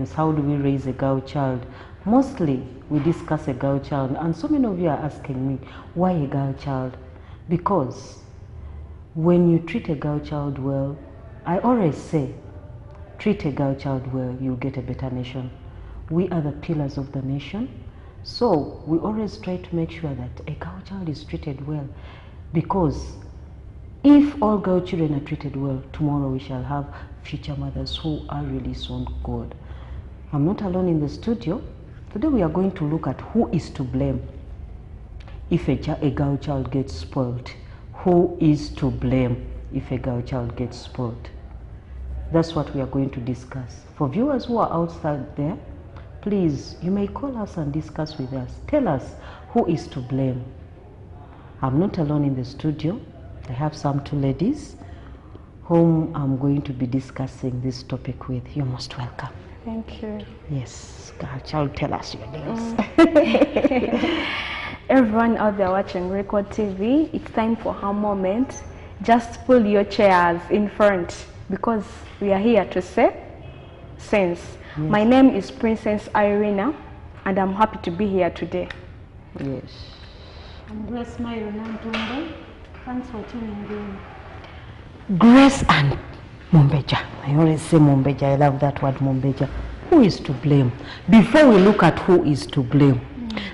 parents, how do we raise a girl child? Mostly we discuss a girl child, and so many of you are asking me, why a girl child? Because when you treat a girl child well, I always say, treat a girl child well, you'll get a better nation. We are the pillars of the nation, so we always try to make sure that a girl child is treated well, because if all girl children are treated well, tomorrow we shall have future mothers who are really so good. I'm not alone in the studio. Today we are going to look at who is to blame if a girl child gets spoiled. Who is to blame if a girl child gets spoiled? That's what we are going to discuss. For viewers who are outside there, please, you may call us and discuss with us. Tell us who is to blame. I'm not alone in the studio. I have some two ladies whom I'm going to be discussing this topic with. You're most welcome. Thank you. Yes, girl child, tell us your names. Everyone out there watching Record TV, it's time for our moment. Just pull your chairs in front because we are here to say sense. Yes. My name is Princess Irina and I'm happy to be here today. Yes. I'm Grace Myron. Thanks for tuning in. Grace and Mombeja. I always say Mombeja. I love that word, Mombeja. Who is to blame? Before we look at who is to blame,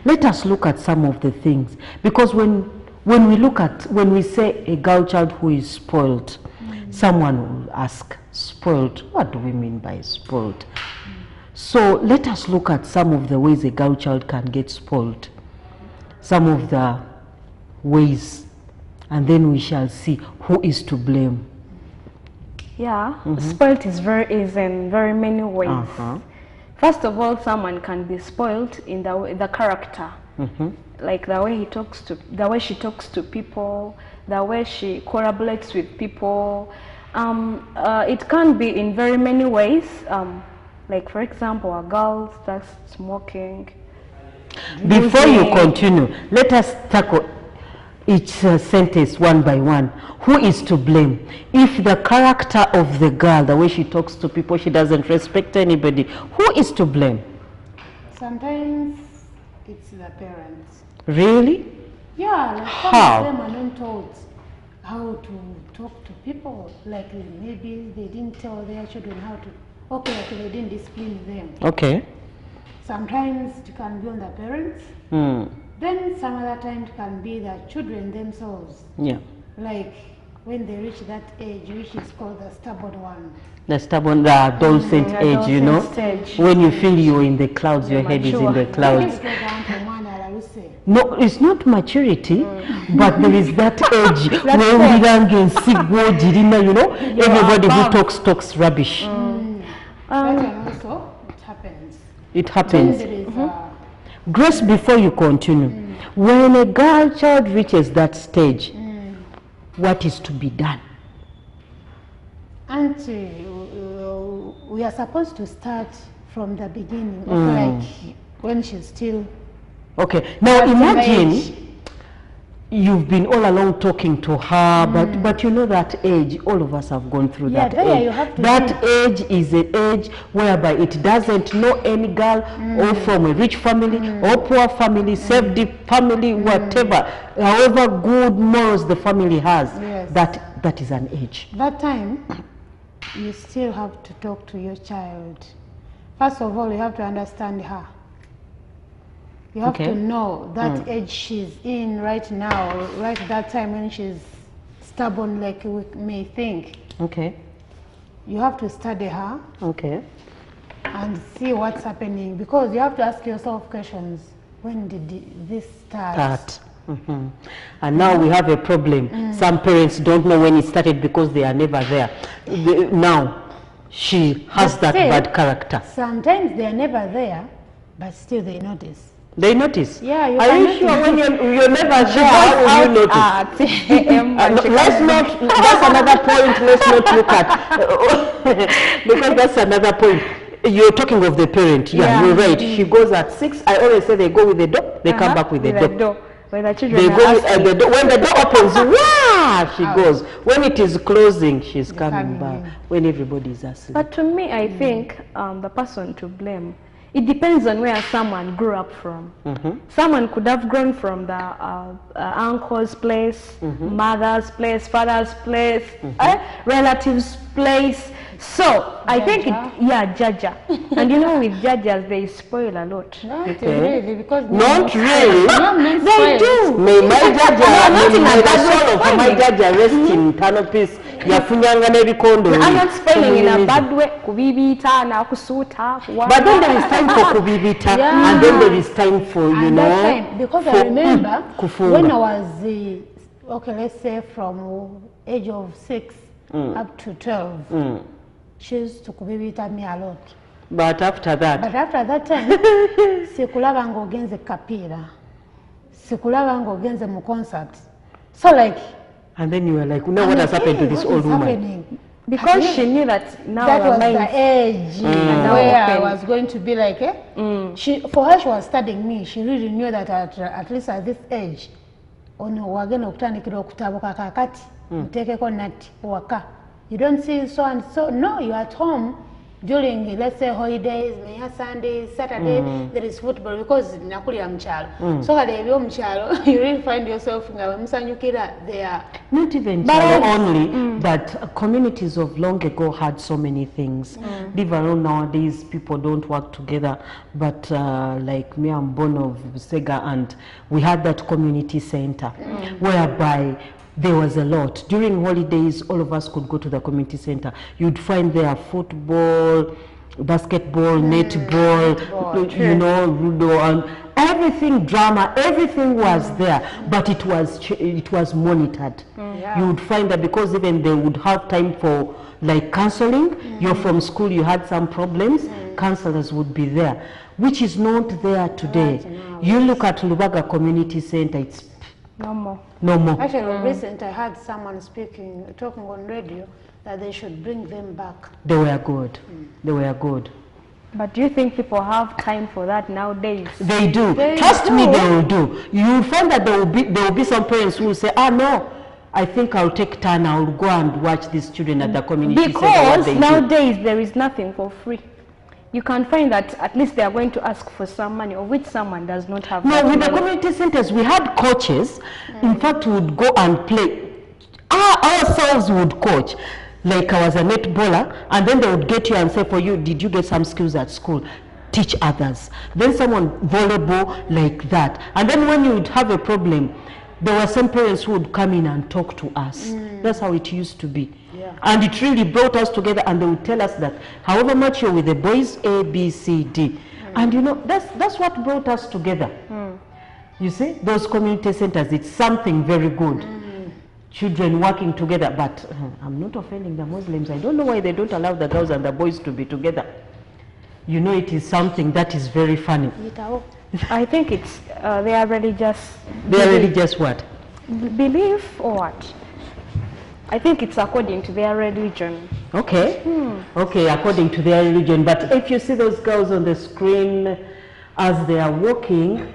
let us look at some of the things. Because when we say a girl child who is spoiled, someone will ask, spoiled? What do we mean by spoiled? So let us look at some of the ways a girl child can get spoiled. Some of the ways, and then we shall see who is to blame. Yeah, spoiled is in very many ways. First of all, someone can be spoiled in the character, like the way she talks to people, the way she collaborates with people. It can be in very many ways. Like for example, a girl starts smoking. Before you continue, let us tackle each sentence one by one. Who is to blame? If the character of the girl, the way she talks to people, she doesn't respect anybody, who is to blame? Sometimes it's the parents. Really? Yeah, like how? Some of them are not taught how to talk to people. Like maybe they didn't tell their children how to, okay, they didn't discipline them. Okay. Sometimes it can be on the parents. Then some other times it can be the children themselves. Yeah. Like when they reach that age, which is called the stubborn one. The stubborn, the adolescent age, you know? Stage. When you feel you're in the clouds, your head is in the clouds. No, it's not maturity, but there is that age when you know, everybody who talks rubbish. And also, it happens. It happens. Then there is Grace, before you continue, when a girl child reaches that stage, what is to be done? Auntie, we are supposed to start from the beginning, like when she's still. Okay, now imagine you've been all along talking to her, but you know that age, all of us have gone through that age. You have to that age is an age whereby it doesn't know any girl or from a rich family or poor family, safety family, whatever, however good morals the family has, that is an age. That time, you still have to talk to your child. First of all, you have to understand her. You have to know that age she's in right now, right that time when she's stubborn like we may think. Okay. You have to study her. Okay. And see what's happening, because you have to ask yourself questions. When did this start? And now we have a problem. Some parents don't know when it started because they are never there. Now she has that bad character. Sometimes they are never there, but still they notice. They notice? Yeah, you are you sure when you're never there, how will you notice? Let's not, that's another point, let's not look at. Because that's another point. You're talking of the parent, you're right. She goes at 6, I always say they go with the door, they come back with the door. When the children They are go asking. at the door. When the door opens, wow, she goes. When it is closing, she's coming back. When everybody is asleep. But to me, I think the person to blame, it depends on where someone grew up from. Someone could have grown from the uncle's place, mother's place, father's place, relatives' place. So I think Jaja. And you know, with Jajas, they spoil a lot. Not really, because Not really. They do. May my Jaja, may the soul of my Jaja rest in eternal peace. Yafunyanga n'ebikondo. I'm not spoiling in a bad way. Kubibita na kusuta. But then there is time for kubibita, and then there is time for, you know. Because I remember when I was, okay, let's say from age of 6 up to 12, she used to kubibita me a lot. But after that time, sikulaba ngogenze kapira, sikulaba ngogenze mu concert. So like, and then you were like, no, what has happened to this old woman? Because she knew that now that was the age where I was going to be like, for her, she was studying me. She really knew that at least at this age, wagenda okutandikira okutabuka kakati, muteekeko nati waka. You don't see so and so. No, you're at home during, let's say, holidays, Sundays, Saturday, there is football because nakulira mchalo. So at ebyo mchalo, you really find yourself nga musanyukira there. Not even chalo only, but communities of long ago had so many things. Leave alone nowadays, people don't work together. But like me, I'm born of Sega, and we had that community center whereby there was a lot. During holidays, all of us could go to the community center. You'd find there football, basketball, netball, you know, ludo, and everything, drama, everything was there. But it was monitored. You would find that because even they would have time for like counseling. You're from school, you had some problems, counselors would be there, which is not there today. You look at Lubaga Community Center, it's no more. No more. Actually, recently I heard someone talking on radio that they should bring them back. They were good. They were good. But do you think people have time for that nowadays? They do. Trust me, they will do. You will find that there will be some parents who will say, no, I think I'll take turn, I'll go and watch these children at the community center. Because nowadays there is nothing for free. You can find that at least they are going to ask for some money, of which someone does not have. No, with the community centers, we had coaches. In fact, we would go and play. Ourselves would coach. Like I was a netballer, and then they would get you and say, for you, did you get some skills at school? Teach others. Then someone volleyball, like that. And then when you would have a problem, there were some parents who would come in and talk to us. That's how it used to be. And it really brought us together, and they would tell us that however much you're with the boys, A, B, C, D. And you know, that's what brought us together. You see, those community centers, it's something very good. Children working together, but I'm not offending the Muslims. I don't know why they don't allow the girls and the boys to be together. You know, it is something that is very funny. I think it's, they are religious. They are religious what? Belief or what? I think it's according to their religion. Okay. Okay, according to their religion. But if you see those girls on the screen as they are walking,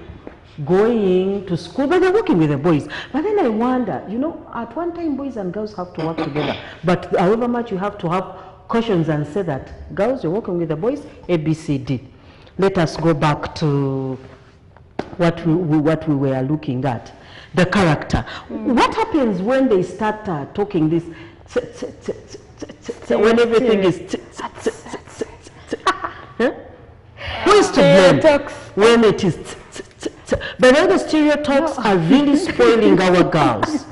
going to school, but they're working with the boys. But then I wonder, you know, at one time boys and girls have to work together. But however much you have to have cautions and say that, girls, you're working with the boys, A, B, C, D. Let us go back to what we were looking at. The character. What happens when they start talking this, when everything is, who is to blame when it is, but all the stereotypes are really spoiling our girls.